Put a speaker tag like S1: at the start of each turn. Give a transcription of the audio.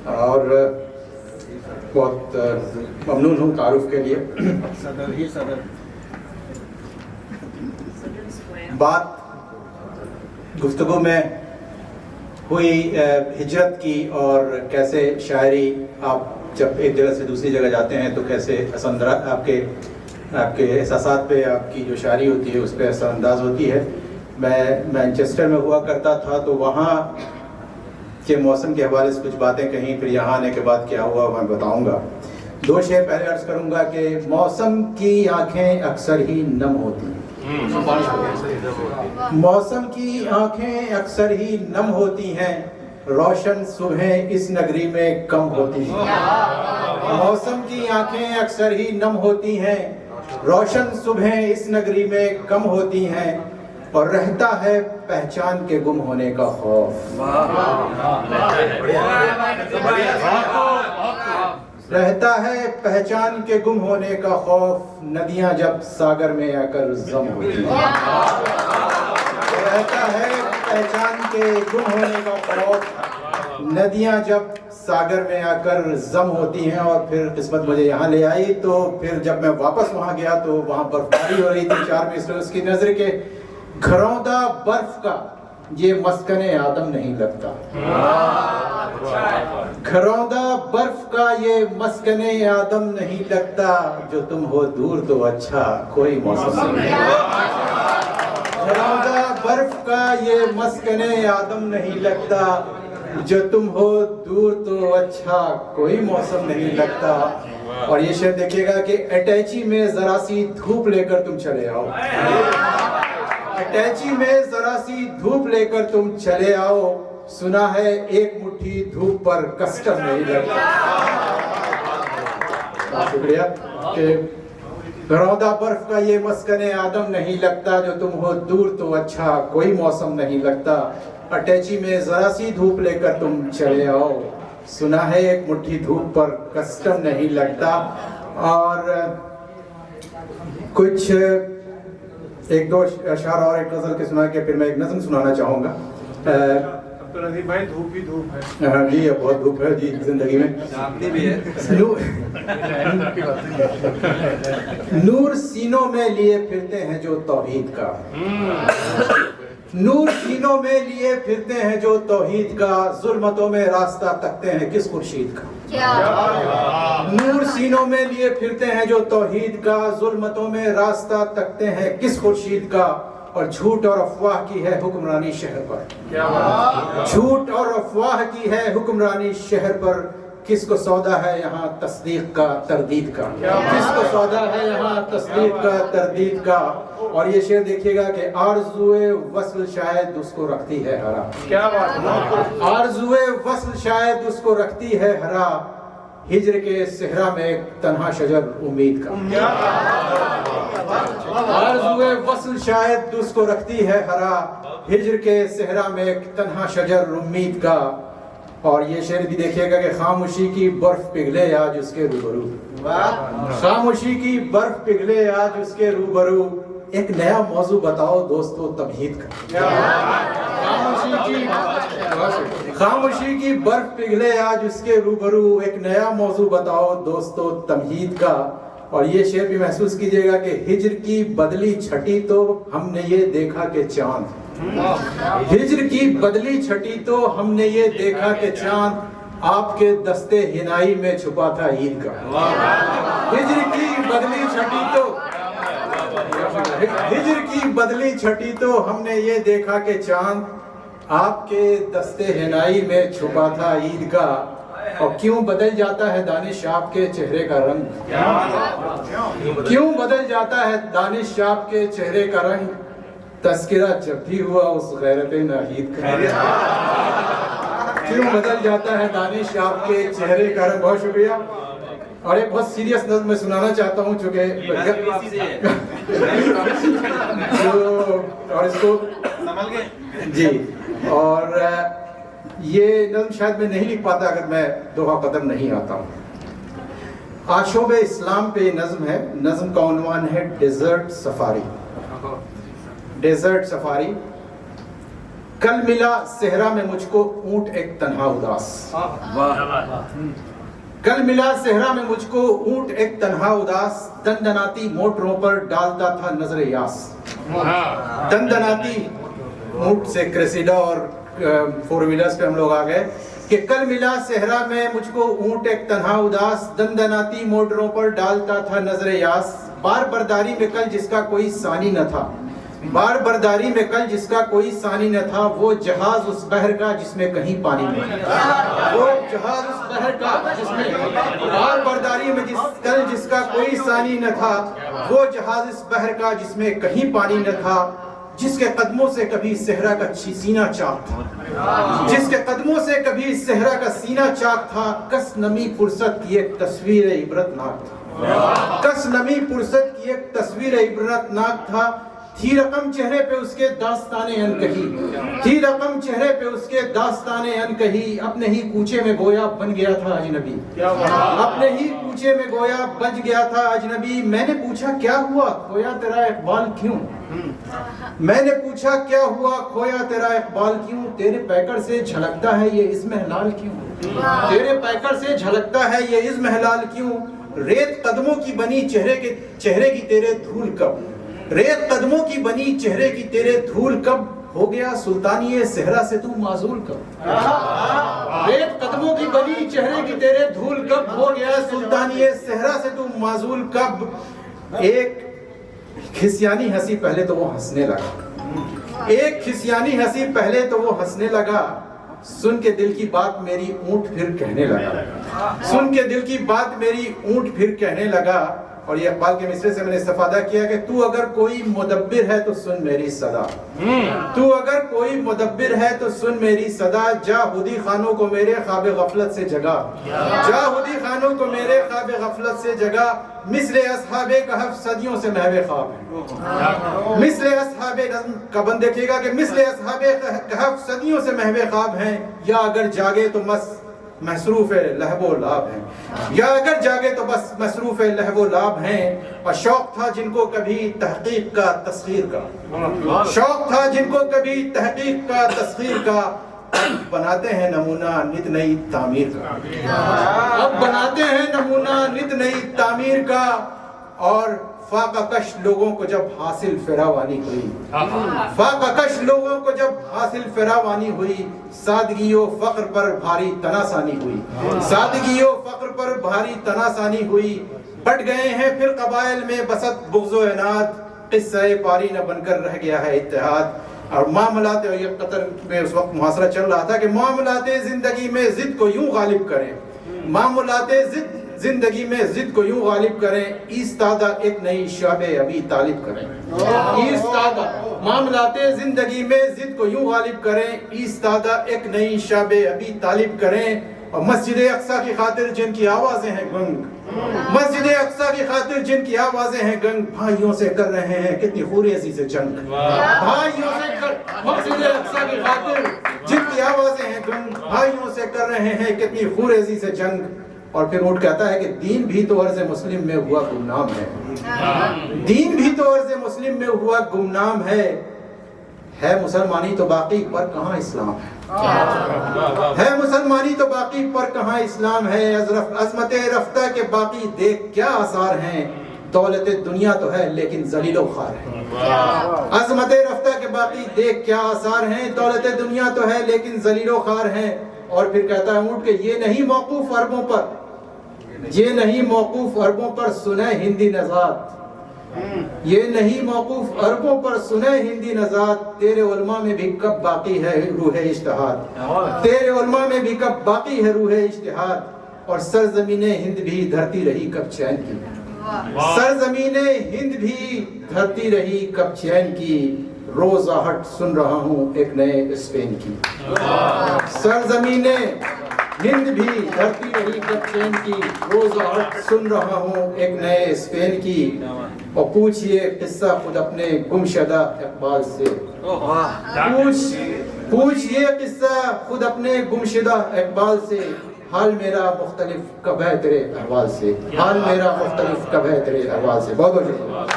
S1: اور بہت ممنون ہوں تعارف کے لیے. بات گفتگو میں ہوئی ہجرت کی اور کیسے شاعری آپ جب ایک جگہ سے دوسری جگہ جاتے ہیں تو کیسے آپ کے احساسات پہ آپ کی جو شاعری ہوتی ہے اس پہ اثر انداز ہوتی ہے. میں مینچسٹر میں ہوا کرتا تھا تو وہاں کے موسم کے حوالے سے کچھ باتیں کہیں, پھر یہاں آنے کے بعد کیا ہوا میں بتاؤں گا. 2 شعر پہلے عرض کروں گا کہ موسم کی آنکھیں اکثر ہی نم ہوتی ہیں. موسم کی آنکھیں اکثر ہی نم ہوتی ہیں, روشن صبحیں اس نگری میں کم ہوتی ہیں. موسم کی آنکھیں اکثر ہی نم ہوتی ہیں, روشن صبحیں اس نگری میں کم ہوتی ہیں, اور رہتا ہے پہچان کے گم ہونے کا خوف. رہتا ہے پہچان کے گم ہونے کا خوف, ندیاں جب ساگر میں آ کر ضم ہوتی ہیں. رہتا ہے پہچان کے گم ہونے کا خوف, ندیاں جب ساگر میں آ کر ضم ہوتی ہیں. اور پھر قسمت مجھے یہاں لے آئی تو پھر جب میں واپس وہاں گیا تو وہاں برفباری ہو رہی تھی. 4 مصرے اس کی نظر کے گھروندہ برف کا یہ مسکن آدم نہیں لگتا. گھروندہ برف کا یہ مسکن آدم نہیں لگتا, جو تم ہو دور تو اچھا کوئی موسم نہیں. گھروندہ برف کا یہ مسکن آدم نہیں لگتا, جو تم ہو دور تو اچھا کوئی موسم نہیں لگتا. اور یہ شعر دیکھیے گا کہ اٹیچی میں ذرا سی دھوپ لے کر تم چلے آؤ. اٹیچی میں ذرا سی دھوپ لے کر تم چلے آؤ, سنا ہے ایک مٹھی دھوپ پر کسٹم نہیں لگتا. شکریہ. کہ گھروندہ برف کا یہ مسکن آدم نہیں لگتا, جو تم ہو دور تو اچھا کوئی موسم نہیں لگتا. اٹیچی میں ذرا سی دھوپ لے کر تم چلے آؤ, سنا ہے ایک مٹھی دھوپ پر کسٹم نہیں لگتا. اور کچھ 1-2 اشعار اور ایک غزل کے سنا کے پھر میں ایک نظم سنانا چاہوں گا.
S2: عبدالعزیز بھائی دھوپ بھی دھوپ ہے.
S1: ہاں جی, اب بہت دھوپ ہے جی زندگی میں. نور سینوں میں لیے پھرتے ہیں جو توحید کا, نور سینوں میں لیے پھرتے ہیں جو توحید کا, ظلمتوں میں راستہ تکتے ہیں کس خورشید کا. نور سینوں میں لیے پھرتے ہیں جو توحید کا, ظلمتوں میں راستہ تکتے ہیں کس خورشید کا. اور جھوٹ اور افواہ کی ہے حکمرانی شہر پر, جھوٹ اور افواہ کی ہے حکمرانی شہر پر, کس کو سودا ہے یہاں تصدیق کا تردید کا. کس کو سودا ہے یہاں تصدیق کا تردید کا. اور یہ شعر دیکھیے گا کہ آرزوئے وصل شاید اس کو رکھتی ہے ہرا. کیا بات ہے. آرزوئے وصل شاید اس کو رکھتی ہے ہرا, ہجر کے صحرا میں ایک تنہا شجر امید کا. آرزوئے وصل شاید اس کو رکھتی ہے ہرا, ہجر کے صحرا میں ایک تنہا شجر امید کا. اور یہ شعر بھی دیکھیے گا کہ خاموشی کی برف پگھلے آج اس کے روبرو, خاموشی کی برف پگھلے آج اس کے روبرو, ایک نیا موضوع بتاؤ دوستو تمہید کا. خاموشی کی برف پگھلے آج اس کے روبرو, ایک نیا موضوع بتاؤ دوستو تمہید کا. اور یہ شعر بھی محسوس کیجئے گا کہ ہجر کی بدلی چھٹی تو ہم نے یہ دیکھا کہ چاند, ہجر کی بدلی چھٹی تو ہم نے یہ دیکھا کہ چاند, آپ کے دستے ہنائی میں چھپا تھا عید کا. ہجر کی بدلی چھٹی تو, ہجر کی بدلی چھٹی تو ہم نے یہ دیکھا کہ چاند, آپ کے دستے ہنائی میں چھپا تھا عید کا. اور کیوں بدل جاتا ہے دانش آپ کے چہرے کا رنگ, کیوں بدل جاتا ہے دانش آپ کے چہرے کا رنگ, تذکرہ جب بھی ہوا اس غیرت ناہید کا. کیوں بدل جاتا ہے دانش آپ کے چہرے کا رنگ. بہت شکریہ. اور ایک بہت سیریس نظم میں سنانا چاہتا ہوں چونکہ اور اس کو جی, اور یہ نظم شاید میں نہیں لکھ پاتا اگر میں دوحہ قدم نہیں آتا ہوں. آشوب اسلام پہ یہ نظم ہے. نظم کا عنوان ہے ڈیزرٹ سفاری. Desert safari. कल मिला सेहरा में मुझको ऊंट एक तन्हा उदास, कल मिला सेहरा में मुझको ऊंट एक तन्हा उदास, दंदनाती मोटरों पर डालता था नजर यास। दंदनाती ऊंट से क्रेसिडा और फोर व्हीलर्स पे हम लोग आ गए कि कल मिला सेहरा में मुझको ऊंट एक तन्हा उदास, दंदनाती मोटरों पर डालता था नजर यास। बार बरदारी में कल जिसका कोई सानी न था, बार बरदारी में कल जिसका कोई सानी न था, वो जहाज उस बहर का जिसमें कहीं पानी न था। वो जहाज उस बहर का जिसमें बार बरदारी में कल जिसका कोई सानी न था, वो जहाज इस बहर का जिसमें कहीं पानी न था, जिसके कदमों से कभी सहरा का सीना चाक था, जिसके कदमों से कभी सहरा का सीना चाक था, कस नमी फुर्सत की एक तस्वीर इबरतनाक था, कस नमी फुर्सत की एक तस्वीर इबरतनाक था। थी रकम चेहरे पे उसके दास्ताने अनकही, थी रकम चेहरे पे उसके दास्ताने अनकही, अपने ही कूचे में गोया बन गया था अजनबी, अपने ही कूचे में गोया बच गया था अजनबी। मैंने पूछा क्या हुआ खोया तेरा इकबाल क्यों, मैंने पूछा क्या हुआ खोया तेरा इकबाल क्यों, तेरे पैकर से झलकता है ये इज़्म हलाल क्यों, तेरे पैकर से झलकता है ये इज़्म हलाल क्यों। रेत कदमों की बनी चेहरे की तेरे धूल कब, रेत कदमों की बनी चेहरे की तेरे धूल कब, हो गया सुल्तानिये सेहरा से तू माजूल कब, रेत कदमों की बनी चेहरे की तेरे धूल कब, हो गया सुल्तानिये सेहरा से तू माजूल कब। एक खिसियानी हंसी पहले तो वो हंसने लगा, एक खिसियानी हंसी पहले तो वो हंसने लगा, सुन के दिल की बात मेरी ऊंट फिर कहने लगा, सुन के दिल की बात मेरी ऊंट फिर कहने लगा। और ये इकबाल के मिसरे से मैंने इस्तिफादा किया कि तू अगर कोई मुदब्बिर है तो सुन मेरी सदा, तू अगर कोई मुदब्बिर है तो सुन मेरी सदा, जा हुदी खानों को मेरे ख्वाब गफलत से जगा, जा हुदी खानों को मेरे ख्वाब गफलत से जगा, मिसले अस्हाबे कहफ सदियों से महवे ख्वाब हैं, मिसले अस्हाबे नज़्म का बंद देखिएगा कि मिसले अस्हाबे कहफ सदियों से महवे ख्वाब हैं, या अगर जागे तो मसरूफ लहबो लाभ हैं, या अगर जागे तो बस मसरूफ लहबो लाभ हैं। और शौक था जिनको कभी तहकीक का तस्खीर का, शौक था जिनको कभी तहकीक का तस्खीर का, अब बनाते हैं नमूना नित नई तामीर का, अब बनाते हैं नमूना नित नई तामीर का। और फाककश लोगों को जब हासिल फिरावानी हुई, फाककश लोगों को जब हासिल फिरावानी हुई, सादगियो फक्र पर भारी तनासानी हुई, सादगियो फक्र पर भारी तनासानी हुई। बट गए हैं फिर कबाइल में बसत बुग़्ज़ो इनाद, क़िस्सा पारी न बनकर रह गया है इत्तेहाद। और मामलाते, और ये कतर में उस वक्त मुहासरा चल रहा था कि मामलाते जिंदगी में जिद को यूं गालिब करें, मामलाते जिंदगी में जिद को यूं गालिब करें, ईस्तादा एक नई शाबे अभी तालिब करें, ईस्तादा मामलाते जिंदगी में जिद को यूं गालिब करें, ईस्तादा एक नई शाबे अभी तालिब करें। और मस्जिद अक्सा की खातिर जिनकी आवाजें हैं गंग, मस्जिद अक्सा की खातिर जिनकी आवाजें हैं गंग, भाइयों से कर रहे हैं कितनी खुरेजी से जंग, भाइयों से कर मस्जिद अक्सा की खातिर जिनकी आवाजें हैं गंग, भाइयों से कर रहे हैं कितनी खुरेजी से जंग। और फिर उठ कहता है कि दीन भी तो अर्ज़ मुस्लिम में हुआ गुमनाम है, दीन भी तो अर्ज़ मुस्लिम में हुआ गुमनाम है मुसलमानी तो बाकी पर कहाँ इस्लाम है मुसलमानी तो बाकी पर कहाँ इस्लाम है। अज़मत रफ्ता के बाकी देख क्या आसार हैं, दौलत दुनिया तो है लेकिन ज़लीलो ख़ार है, अज़मत रफ्ता के बाकी देख क्या आसार हैं, दौलत दुनिया तो है लेकिन ज़लीलो ख़ार हैं। और फिर कहता है ऊँट के ये नहीं मौकूफ़ अरबों पर, ये नहीं मौकूफ़ अरबों पर सुने हिंदी नज़ात, ये नहीं मौकूफ़ अरबों पर सुने हिंदी नज़ात, तेरे उलमा में भी कब बाकी है रूह इज्तिहाद, तेरे उलमा में भी कब बाकी है रूह इज्तिहाद। और सरज़मीने हिंद भी धरती रही कब चैन की, सरज़मीने हिंद भी धरती रही कब चैन की, रोज आहट सुन रहा हूँ एक नए स्पेन की, सरज़मीने हिंद भी धरती रही कब चैन की, रोज आहट सुन रहा हूँ एक नए स्पेन की। और पूछिए किस्सा खुद अपने गुमशदा इकबाल से, पूछिए किस्सा खुद अपने गुमशदा इकबाल से, हाल मेरा मुख्तलिफ कब है तेरे अहवाल से, हाल मेरा मुख्तलिफ कब है तेरे अहवाल से। बहुत बहुत शुक्रिया।